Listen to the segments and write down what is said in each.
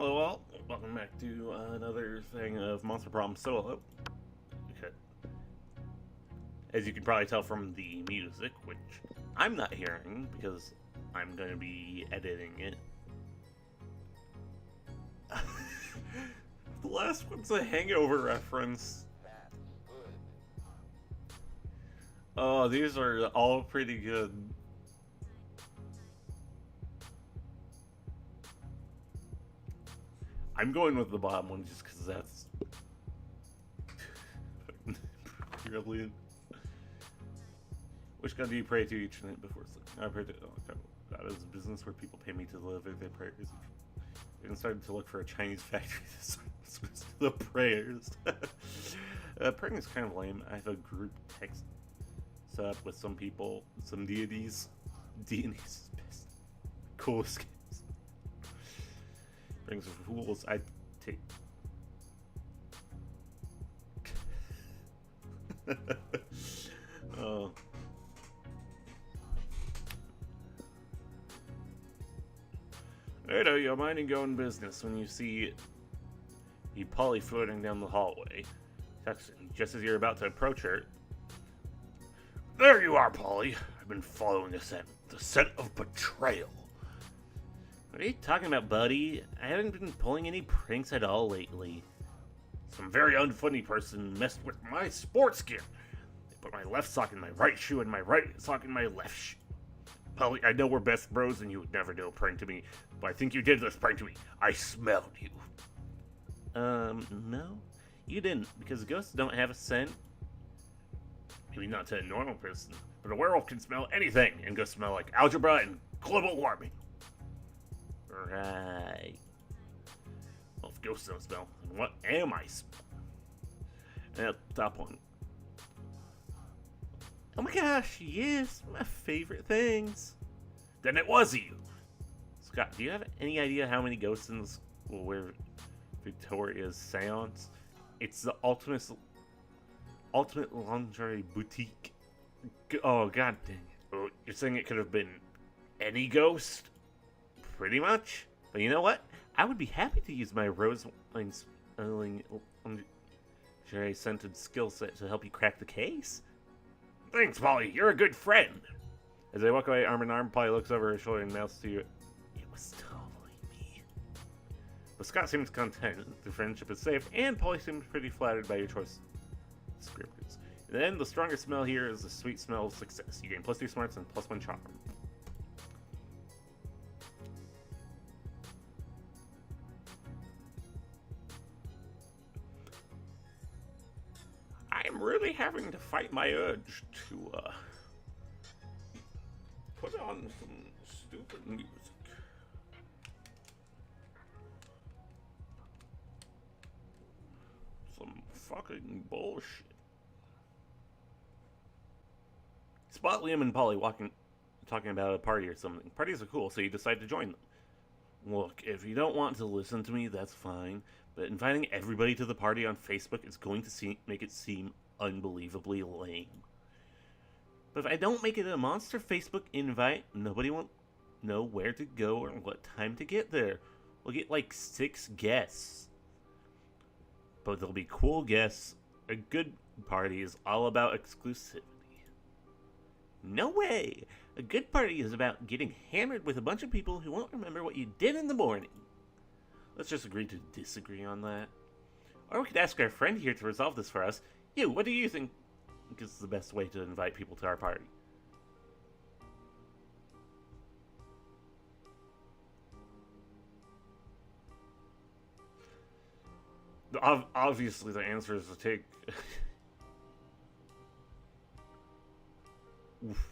Hello all, welcome back to another thing of Monster Prom Solo. Okay. As you can probably tell from the music, which I'm not hearing because I'm going to be editing it. The last one's a Hangover reference. Oh, these are all pretty good. I'm going with the bottom one just because that's brilliant. Which God do you pray to each night before sleep? I pray to God is a business where people pay me to deliver their prayers. I even started to look for a Chinese factory that switches the prayers. Praying is kind of lame. I have a group text set up with some people, some deities. Deities is best. Coolest games. Brings rules. I take. Oh. Edo, you're minding your own business when you see the Polly floating down the hallway. Just as you're about to approach her. There you are, Polly. I've been following the scent of betrayal. What are you talking about, buddy? I haven't been pulling any pranks at all lately. Some very unfunny person messed with my sports gear. They put my left sock in my right shoe and my right sock in my left shoe. Polly, I know we're best bros and you would never do a prank to me, but I think you did this prank to me. I smelled you. No. You didn't, because ghosts don't have a scent. Maybe not to a normal person, but a werewolf can smell anything, and ghosts smell like algebra and global warming. Right. Well, if ghosts don't smell, then what am I smelling? Top one. Oh my gosh, yes, my favorite things. Then it was you. Scott, do you have any idea how many ghosts in the school where Victoria's seance? It's the ultimate lingerie boutique. Oh, god dang it. Oh, you're saying it could have been any ghost? Pretty much. But you know what? I would be happy to use my rose wine smelling lingerie scented skill set to help you crack the case. Thanks, Polly. You're a good friend. As they walk away arm in arm, Polly looks over her shoulder and mouths to you. It was totally me. But Scott seems content. The friendship is safe, and Polly seems pretty flattered by your choice of scripters. And then the strongest smell here is the sweet smell of success. You gain +2 smarts and +1 charm. I'm really having to fight my urge to put on some stupid music. Some fucking bullshit. Spot Liam and Polly talking about a party or something. Parties are cool, so you decide to join them. Look, if you don't want to listen to me, that's fine. But inviting everybody to the party on Facebook is going to make it seem unbelievably lame. But if I don't make it a monster Facebook invite, nobody won't know where to go or what time to get there. We'll get like 6 guests. But they'll be cool guests. A good party is all about exclusivity. No way! A good party is about getting hammered with a bunch of people who won't remember what you did in the morning. Let's just agree to disagree on that. Or we could ask our friend here to resolve this for us. You, what do you think is the best way to invite people to our party? Obviously, the answer is to take... Oof.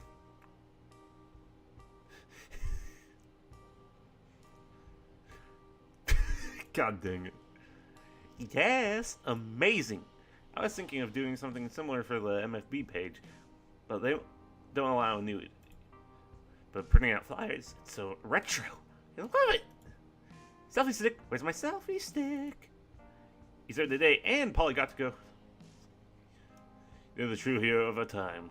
God dang it. Yes, amazing. I was thinking of doing something similar for the MFB page, but they don't allow nudity. But printing out flyers, it's so retro. I love it. Selfie stick. Where's my selfie stick? He started the day, and Polly got to go. You're the true hero of a time.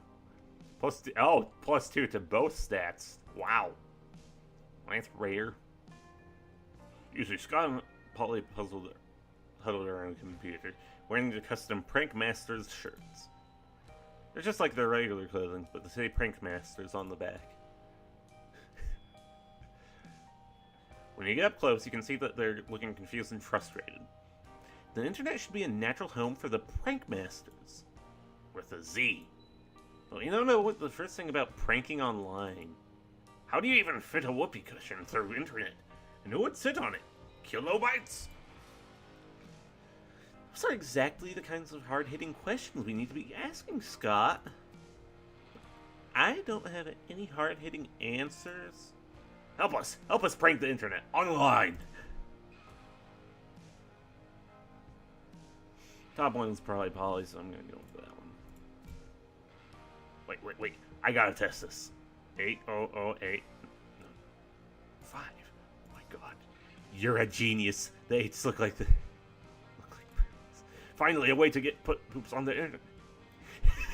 +2 to both stats. Wow. That's rare. Usually Scott Polly huddled around a computer, wearing their custom Prank Masters shirts. They're just like their regular clothing, but they say Prank Masters on the back. When you get up close, you can see that they're looking confused and frustrated. The internet should be a natural home for the Prank Masters. With a Z. Well, you don't know what the first thing about pranking online. How do you even fit a whoopee cushion through internet? And who would sit on it? Kilobytes? Those are exactly the kinds of hard-hitting questions we need to be asking, Scott. I don't have any hard-hitting answers. Help us prank the internet, online! Top one's probably Polly, so I'm gonna go with that one. Wait, I gotta test this. 8008. 5. Oh my god. You're a genius. The 8s look like poops. Finally, a way to get poops on the internet.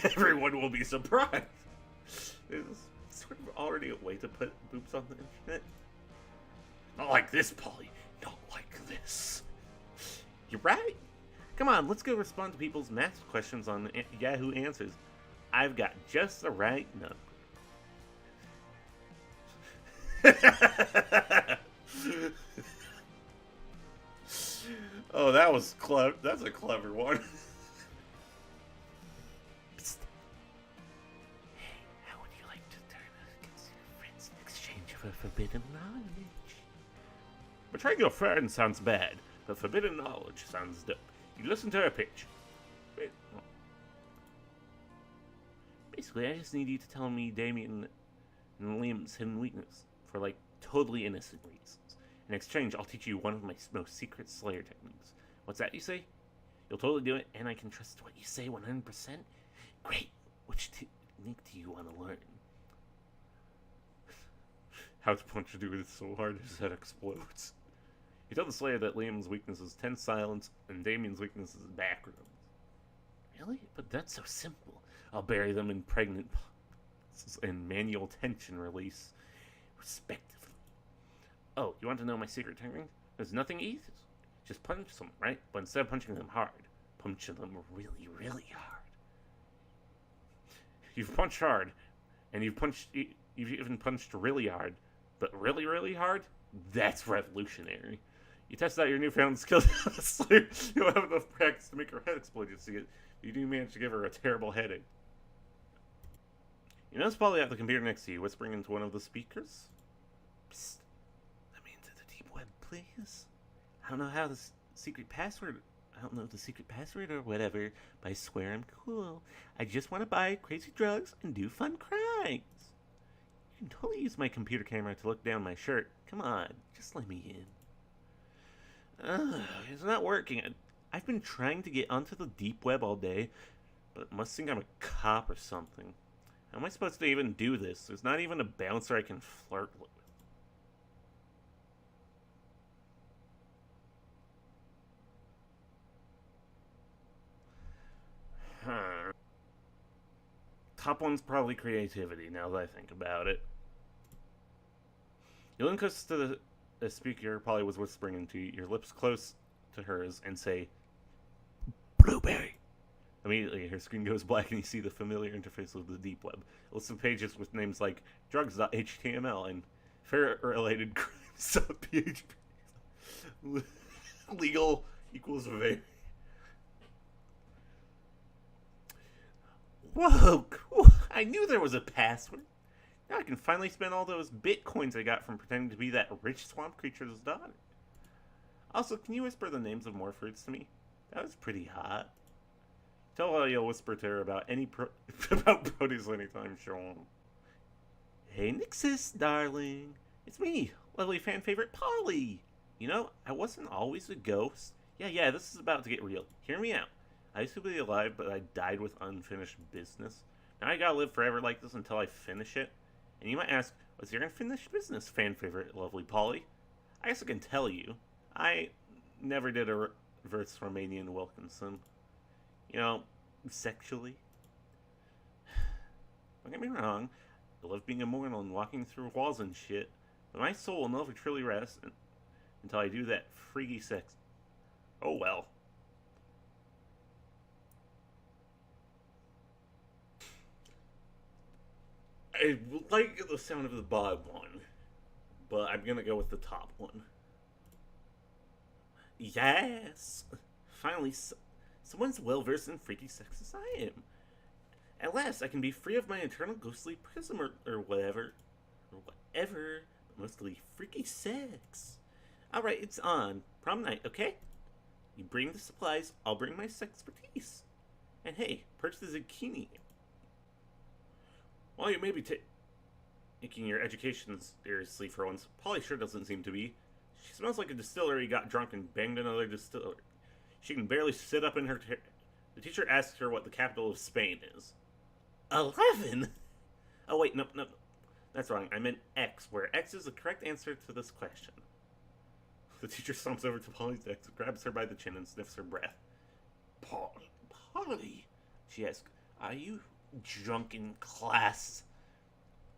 Everyone will be surprised. There's sort of already a way to put poops on the internet. Not like this, Polly. Not like this. You're right. Come on, let's go respond to people's math questions on Yahoo Answers. I've got just the right number. Oh, that was clever. That's a clever one. Psst. Hey, how would you like to turn us consider friends in exchange for forbidden knowledge? Betraying your friend sounds bad, but forbidden knowledge sounds dope. You listen to her pitch. Basically, I just need you to tell me Damien and Liam's hidden weakness for, like, totally innocent reasons. In exchange, I'll teach you one of my most secret Slayer techniques. What's that, you say? You'll totally do it, and I can trust what you say 100%? Great! Which technique do you want to learn? How to punch a dude so hard his head explodes. You tell the Slayer that Liam's weakness is tense silence, and Damien's weakness is backgrounds. Really? But that's so simple. I'll bury them in pregnant pauses and manual tension release, respectively. Oh, you want to know my secret technique? There's nothing easy. Just punch someone, right? But instead of punching them hard, punch them really, really hard. You've punched hard, and you've even punched really hard, but really, really hard? That's revolutionary. You test out your newfound skills as a Slayer. You'll have enough practice to make her head explode. You do manage to give her a terrible headache. You notice Polly at the computer next to you, whispering into one of the speakers? Psst. Let me into the deep web, please. I don't know the secret password or whatever, but I swear I'm cool. I just want to buy crazy drugs and do fun crimes. You can totally use my computer camera to look down my shirt. Come on, just let me in. It's not working. I've been trying to get onto the deep web all day, but it must think I'm a cop or something. How am I supposed to even do this? There's not even a bouncer I can flirt with. Top one's probably creativity, now that I think about it. You lean close to the speaker Polly was whispering into, your lips close to hers, and say, Blueberry. Immediately, her screen goes black and you see the familiar interface of the deep web. It lists some pages with names like drugs.html and ferret-related crimes.php. Legal equals very. Whoa, cool. I knew there was a password. Now I can finally spend all those bitcoins I got from pretending to be that rich swamp creature's daughter. Also, can you whisper the names of more fruits to me? That was pretty hot. Tell her you'll whisper to her about about produce anytime, Sean. Hey, Nixus, darling. It's me, lovely fan favorite Polly. You know, I wasn't always a ghost. Yeah, this is about to get real. Hear me out. I used to be alive, but I died with unfinished business. Now I gotta live forever like this until I finish it. And you might ask, what's your unfinished business, fan favorite, lovely Polly? I guess I can tell you. I never did a reverse Romanian Wilkinson. You know, sexually. Don't get me wrong. I love being immortal and walking through walls and shit. But my soul will never truly rest until I do that freaky sex. Oh well. I like the sound of the bottom one, but I'm gonna go with the top one. Yes! Finally, someone's well versed in freaky sex as I am. At last, I can be free of my eternal ghostly prism or whatever. Or whatever. Mostly freaky sex. Alright, it's on. Prom night, okay? You bring the supplies, I'll bring my sexpertise. And hey, perch the zucchini. While you may be taking your education seriously for once, Polly sure doesn't seem to be. She smells like a distillery got drunk and banged another distillery. She can barely sit up in her chair. The teacher asks her what the capital of Spain is. 11? Oh wait, no. That's wrong. I meant X, where X is the correct answer to this question. The teacher stomps over to Polly's X, grabs her by the chin, and sniffs her breath. Polly, she asks, are you drunk in class?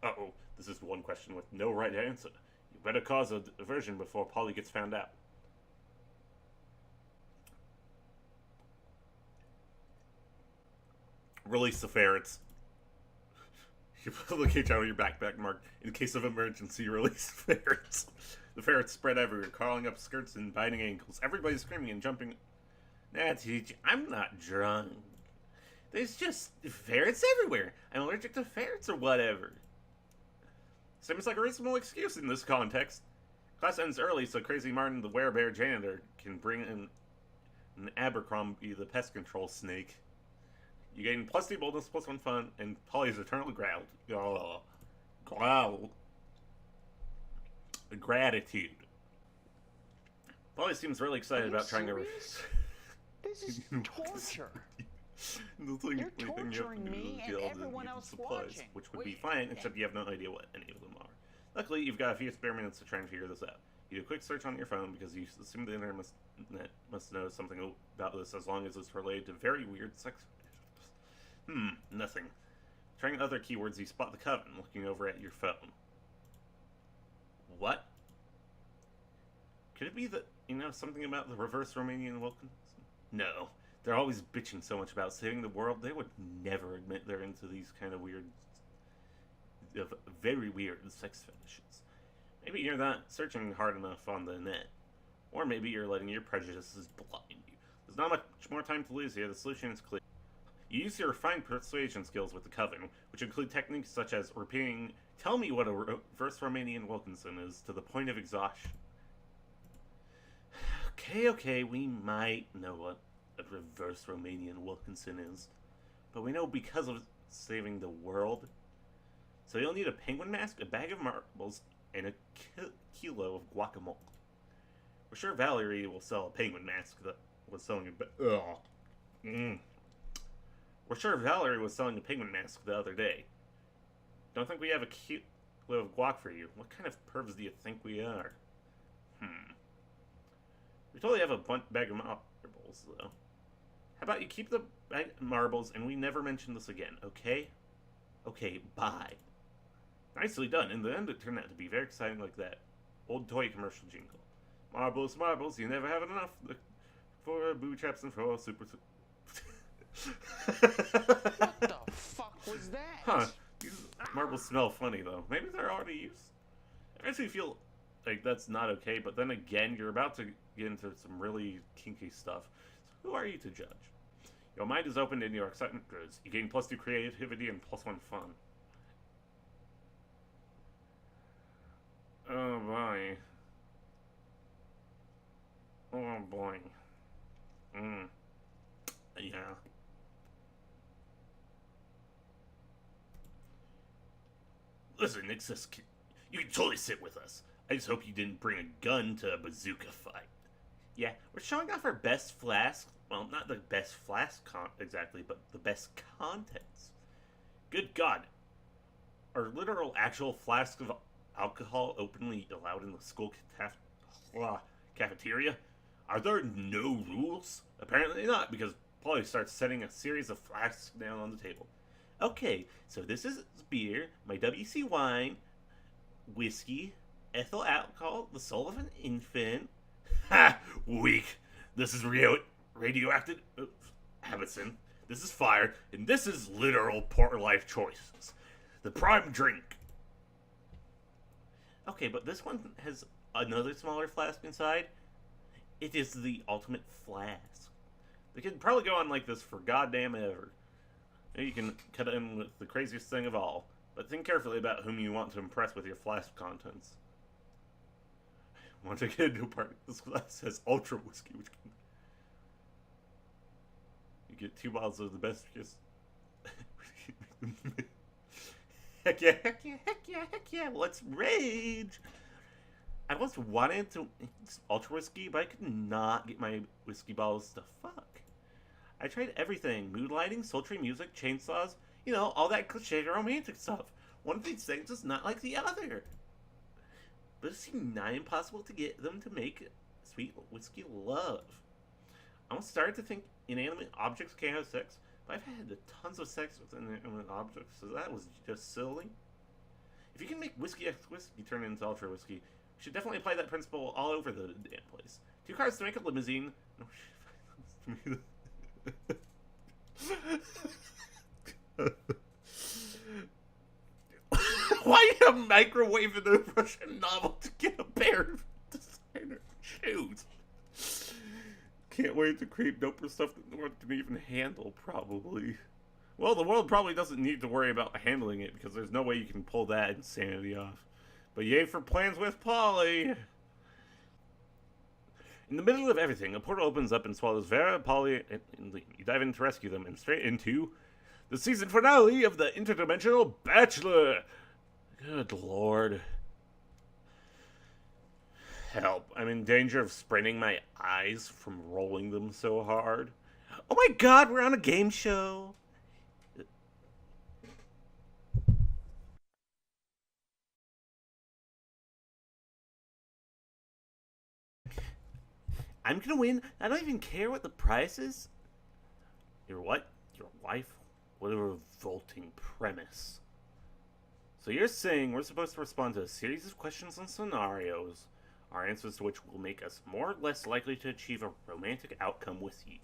Uh-oh, this is one question with no right answer. You better cause a diversion before Polly gets found out. Release the ferrets. You put the cage out of your backpack, Mark. In case of emergency, release the ferrets. The ferrets spread everywhere, crawling up skirts and biting ankles. Everybody's screaming and jumping. Nah, teach, I'm not drunk. There's just ferrets everywhere. I'm allergic to ferrets or whatever. Seems like a reasonable excuse in this context. Class ends early so Crazy Martin, the werebear janitor, can bring in an Abercrombie, the pest control snake. You gain plus 2 boldness, plus 1 fun, and Polly's eternal growl. Gratitude. Polly seems really excited about trying to. This is torture. You're torturing me and everyone else watching. Which would be fine, except you have no idea what any of them are. Luckily, you've got a few spare minutes to try and figure this out. You do a quick search on your phone because you assume the internet must know something about this as long as it's related to very weird sex. Nothing. Trying other keywords, you spot the coven looking over at your phone. What? Could it be that, something about the reverse Romanian Wilkinson? No. They're always bitching so much about saving the world, they would never admit they're into these kind of very weird sex fetishes. Maybe you're not searching hard enough on the net. Or maybe you're letting your prejudices blind you. There's not much more time to lose here, the solution is clear. You use your refined persuasion skills with the Coven, which include techniques such as repeating, tell me what a reverse Romanian Wilkinson is, to the point of exhaustion. Okay, we might know what a reverse Romanian Wilkinson is, but we know because of saving the world. So you'll need a penguin mask, a bag of marbles, and a kilo of guacamole. We're sure Valerie will sell a penguin mask that was selling a We're sure Valerie was selling a penguin mask the other day. Don't think we have a kilo of guac for you. What kind of pervs do you think we are? We totally have a bag of marbles, though. How about you keep the bag of marbles and we never mention this again, okay? Okay, bye. Nicely done. In the end, it turned out to be very exciting like that old toy commercial jingle. Marbles, marbles, you never have enough for booby traps and for super... What the fuck was that? Huh. These marbles smell funny, though. Maybe they're already used. I actually feel like that's not okay, but then again, you're about to get into some really kinky stuff. So who are you to judge? Your mind is open and your excitement grows. You gain +2 creativity and +1 fun. Oh boy. Oh boy. Yeah. Listen, Nixus, you can totally sit with us. I just hope you didn't bring a gun to a bazooka fight. Yeah, we're showing off our best flask. Well, not the best flask exactly, but the best contents. Good God. Are literal actual flasks of alcohol openly allowed in the school cafeteria? Are there no rules? Apparently not, because Polly starts setting a series of flasks down on the table. Okay, so this is beer, my WC wine, whiskey, ethyl alcohol, the soul of an infant, Ha! Weak. This is radioactive. Habitson. This is fire. And this is literal poor life choices. The prime drink. Okay, but this one has another smaller flask inside. It is the ultimate flask. They could probably go on like this for goddamn ever. You can cut in with the craziest thing of all. But think carefully about whom you want to impress with your flask contents. Want to get a new part? This glass has ultra whiskey, which can... You get 2 bottles of the best just... Heck yeah, heck yeah, heck yeah, heck yeah, let's rage! I once wanted to ultra whiskey, but I could not get my whiskey bottles to fuck. I tried everything. Mood lighting, sultry music, chainsaws, you know, all that cliche romantic stuff. One of these things is not like the other. But it seemed nigh impossible to get them to make sweet whiskey love. I almost started to think inanimate objects can't have sex, but I've had tons of sex with inanimate objects, so that was just silly. If you can make whiskey X whiskey turn into ultra whiskey, you should definitely apply that principle all over the damn place. 2 cars to make a limousine. No shit. Why you microwave in a Russian novel to get a pair of designer shoes? Can't wait to create doper stuff that the world can even handle, probably. Well, the world probably doesn't need to worry about handling it because there's no way you can pull that insanity off. But yay for plans with Polly! In the middle of everything, a portal opens up and swallows Vera, Polly, and Liam. You dive in to rescue them and straight into the season finale of the Interdimensional Bachelor! Good lord. Help. I'm in danger of spraining my eyes from rolling them so hard. Oh my god, we're on a game show! I'm gonna win. I don't even care what the price is. Your what? Your wife? What a revolting premise. So you're saying we're supposed to respond to a series of questions and scenarios, our answers to which will make us more or less likely to achieve a romantic outcome with you.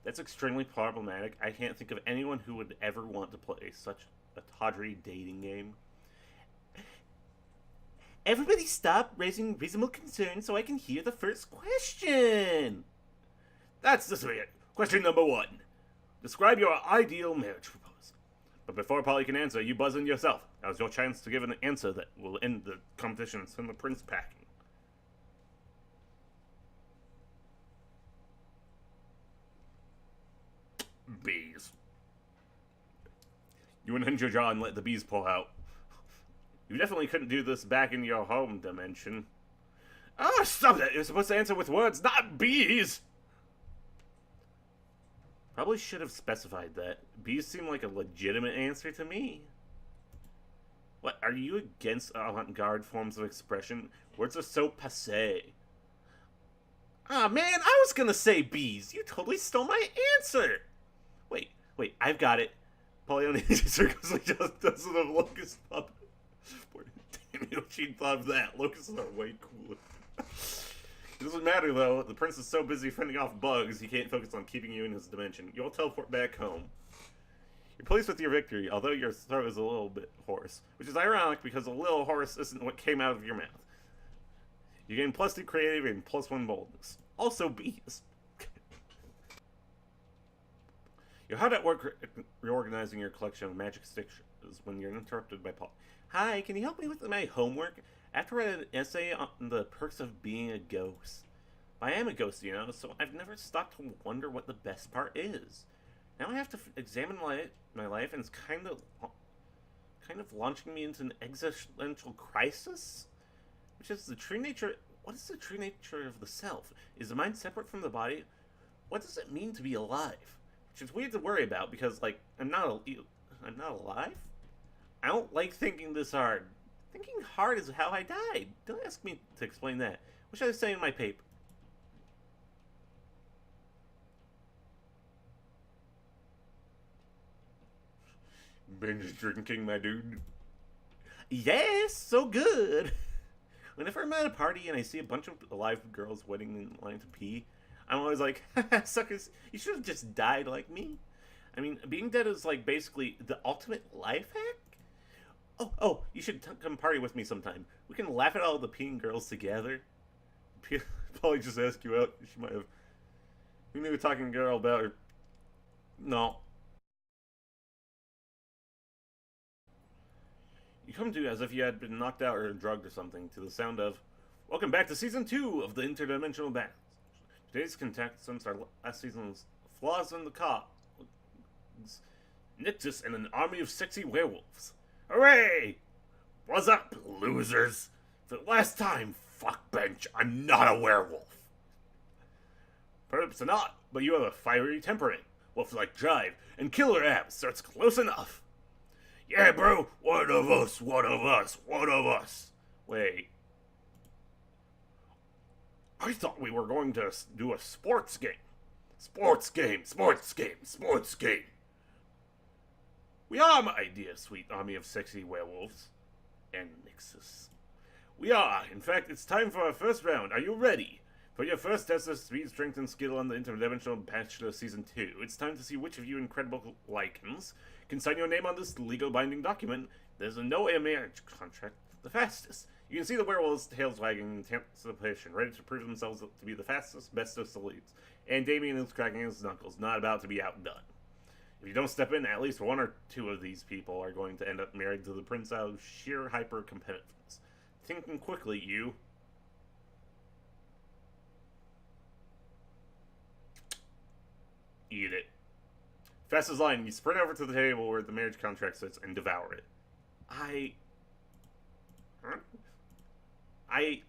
That's extremely problematic. I can't think of anyone who would ever want to play such a tawdry dating game. Everybody stop raising reasonable concerns so I can hear the first question. That's this way. Question number 1. Describe your ideal marriage proposal. But before Polly can answer, you buzz in yourself. Now's your chance to give an answer that will end the competition and send the prince packing. Bees. You unhinge your jaw and let the bees pull out. You definitely couldn't do this back in your home dimension. Oh, stop that! You're supposed to answer with words, not bees! Probably should have specified that. Bees seem like a legitimate answer to me. What, are you against avant-garde forms of expression? Words are so passé. Ah, man, I was gonna say bees. You totally stole my answer. Wait, I've got it. Polly only circles like just doesn't have locust puppet. Damn you, she thought of that. Locusts are way cooler. It doesn't matter, though. The prince is so busy fending off bugs, he can't focus on keeping you in his dimension. You'll teleport back home. You're pleased with your victory, although your throat is a little bit hoarse. Which is ironic, because a little hoarse isn't what came out of your mouth. You gain +2 creative and +1 boldness. Also bees. You're hard at work reorganizing your collection of magic sticks when you're interrupted by Paul. Hi, can you help me with my homework? After I read an essay on the perks of being a ghost. I am a ghost, you know, so I've never stopped to wonder what the best part is. Now I have to examine my life, and it's kind of launching me into an existential crisis? Which is the true nature... What is the true nature of the self? Is the mind separate from the body? What does it mean to be alive? Which is weird to worry about, because, like, I'm not alive? I don't like thinking this hard. Thinking hard is how I died. Don't ask me to explain that. What should I say in my paper? Binge drinking, my dude. Yes, so good. Whenever I'm at a party and I see a bunch of alive girls waiting in line to pee, I'm always like, suckers, you should have just died like me. I mean, being dead is like basically the ultimate life hack. Oh, you should come party with me sometime. We can laugh at all the peeing girls together. Probably just ask you out. She might have. Who knew a talking girl about her? No. You come to as if you had been knocked out or drugged or something to the sound of, "Welcome back to Season 2 of the Interdimensional Battles. Today's contestants are last season's Flaws in the Cop, Nixus, and an army of sexy werewolves. Hooray! What's up, losers? For the last time, fuck bench, I'm not a werewolf. Perhaps not, but you have a fiery temperament, wolf-like drive, and killer abs, so it's close enough. Yeah, bro, one of us, one of us, one of us. Wait. I thought we were going to do a sports game. Sports game, sports game, sports game. We are my dear sweet army of sexy werewolves. And Nixus. We are. In fact, it's time for our first round. Are you ready? For your first test of speed, strength, and skill on the Interdimensional Bachelor Season 2, it's time to see which of you incredible lichens can sign your name on this legal binding document. There's a no-way marriage contract the fastest. You can see the werewolves' tails wagging in anticipation, ready to prove themselves to be the fastest, bestest elites. And Damien is cracking his knuckles, not about to be outdone. If you don't step in, at least one or two of these people are going to end up married to the prince out of sheer hyper-competitiveness. Thinking quickly, you. Eat it. Fastest line, you sprint over to the table where the marriage contract sits and devour it. I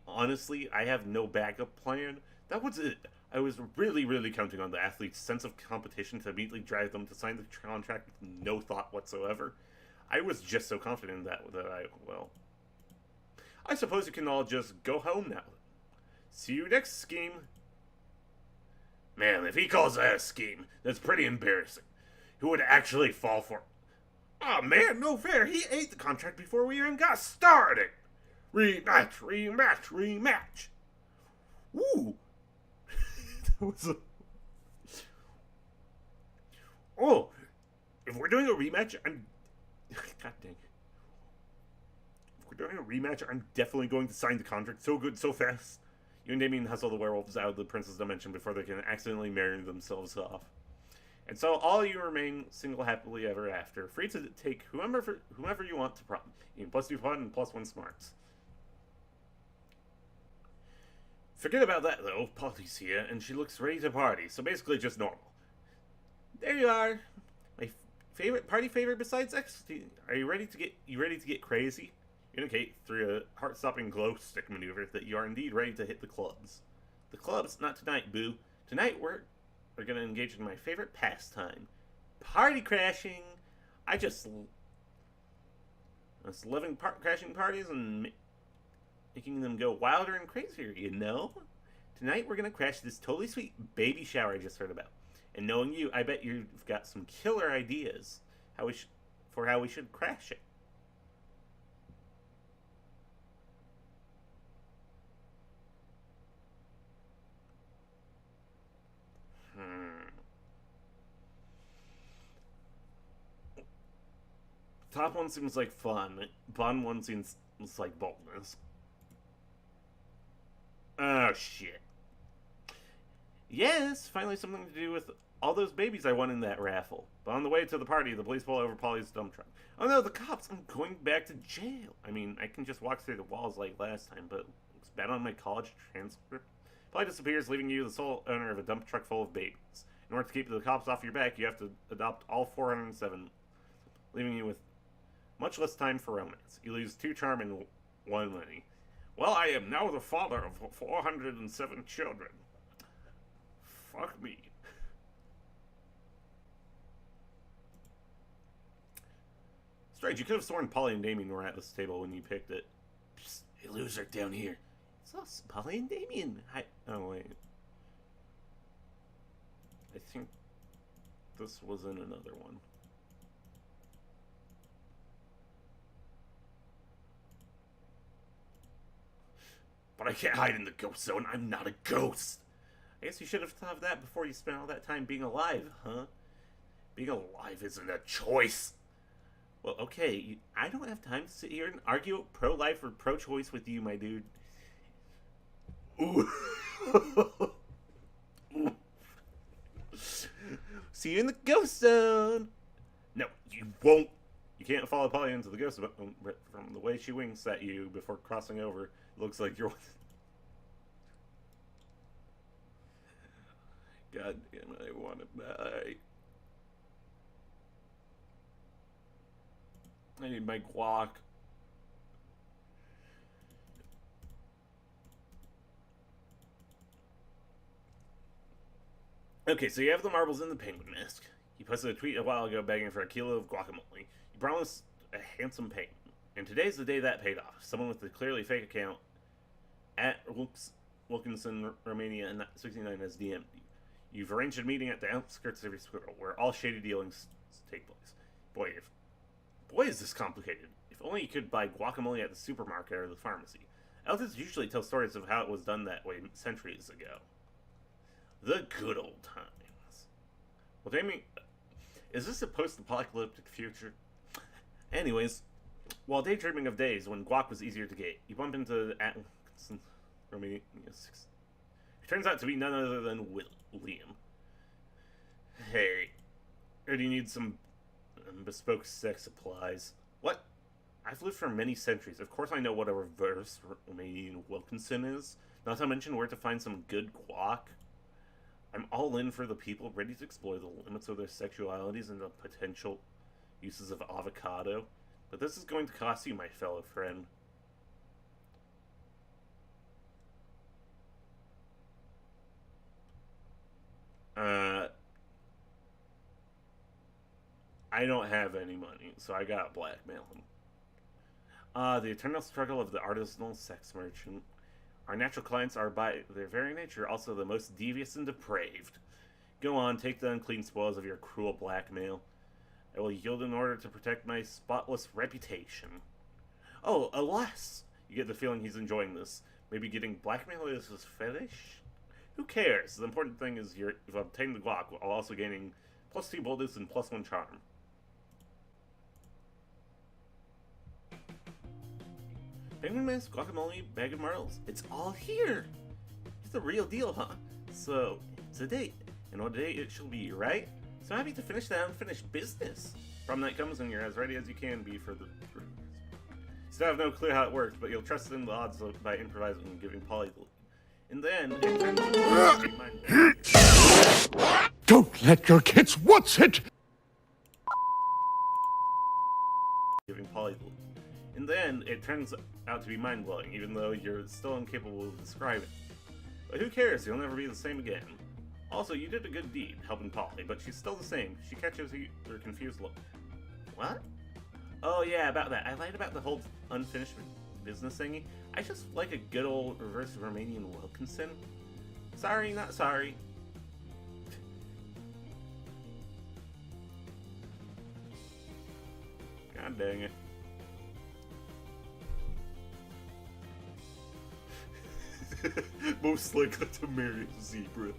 honestly, I have no backup plan. That was it. I was really, really counting on the athlete's sense of competition to immediately drive them to sign the contract with no thought whatsoever. I was just so confident in that I suppose you can all just go home now. See you next scheme. Man, if he calls that a scheme, that's pretty embarrassing. Who would actually fall for it? Oh man, no fair. He ate the contract before we even got started. Rematch, rematch, rematch. Woo! That was a... Oh, if we're doing a rematch, I'm... God dang. If we're doing a rematch, I'm definitely going to sign the contract so good, so fast. You and Damien hustle the werewolves out of the Princess Dimension before they can accidentally marry themselves off. And so all you remain single happily ever after, free to take whomever you want to prom. You can +2 fun and +1 smarts. Forget about that though, Polly's here, and she looks ready to party, so basically just normal. There you are. My party favorite besides ecstasy. Are you ready to get crazy? You indicate through a heart-stopping glow stick maneuver that you are indeed ready to hit the clubs. The clubs? Not tonight, boo. Tonight we're gonna engage in my favorite pastime. Party crashing! I just loving crashing parties and making them go wilder and crazier, you know? Tonight we're gonna crash this totally sweet baby shower I just heard about. And knowing you, I bet you've got some killer ideas for how we should crash it. Top one seems like fun. Bottom one seems like boldness. Oh, shit. Yes, finally something to do with all those babies I won in that raffle. But on the way to the party, the police pull over Polly's dump truck. Oh no, the cops! I'm going back to jail! I mean, I can just walk through the walls like last time, but looks bad on my college transcript. Polly disappears, leaving you the sole owner of a dump truck full of babies. In order to keep the cops off your back, you have to adopt all 407, leaving you with much less time for romance. You lose 2 charm and 1 money. Well, I am now the father of 407 children. Fuck me. Strange, you could have sworn Polly and Damien were at this table when you picked it. Psst, hey loser, down here. It's us, Polly and Damien. Oh, wait. I think this was in another one. But I can't hide in the ghost zone. I'm not a ghost. I guess you should have thought of that before you spent all that time being alive, huh? Being alive isn't a choice. Well, okay, I don't have time to sit here and argue pro-life or pro-choice with you, my dude. Ooh. See you in the ghost zone. No, you won't. You can't follow Polly into the ghost zone. From the way she winks at you before crossing over, it looks like you're... God damn it, I want to die. I need my guac. Okay, so you have the marbles in the penguin mask. You posted a tweet a while ago begging for a kilo of guacamole. You promised a handsome payment. And today's the day that paid off. Someone with a clearly fake account at Wilkinson, Romania, and 69 has DM'd you. You've arranged a meeting at the outskirts of your squirrel where all shady dealings take place. Boy, is this complicated. If only you could buy guacamole at the supermarket or the pharmacy. Elders usually tell stories of how it was done that way centuries ago. The good old times. Well, Jamie, is this a post-apocalyptic future? Anyways, while daydreaming of days when guac was easier to get, you bump into Atkinson, Romania. It turns out to be none other than William. Hey, or do you need some bespoke sex supplies? What? I've lived for many centuries. Of course I know what a reverse Romanian Wilkinson is. Not to mention where to find some good guac. I'm all in for the people ready to explore the limits of their sexualities and the potential uses of avocado. But this is going to cost you, my fellow friend. I don't have any money, so I gotta blackmail him. The eternal struggle of the artisanal sex merchant. Our natural clients are, by their very nature, also the most devious and depraved. Go on, take the unclean spoils of your cruel blackmail. I will yield in order to protect my spotless reputation. Oh, alas! You get the feeling he's enjoying this. Maybe getting blackmail is his fetish? Who cares? The important thing is you've obtained the guac while also gaining +2 boldness and +1 charm. Penguin mask, guacamole, bag of marbles. It's all here! It's the real deal, huh? So, it's a date. And what day it shall be, right? So happy to finish that unfinished business. Prom night comes and you're as ready as you can be for the... You still have no clue how it works, but you'll trust in the odds by improvising and giving Polly the lead. And then, it turns out... Don't let your kids watch it! Giving Polly the lead. And then, it turns out to be mind-blowing, even though you're still incapable of describing. But who cares? You'll never be the same again. Also, you did a good deed, helping Polly, but she's still the same. She catches her confused look. What? Oh yeah, about that. I lied about the whole unfinished business thingy. I just like a good old reverse Romanian Wilkinson. Sorry, not sorry. God dang it. Most likely to marry a zebra.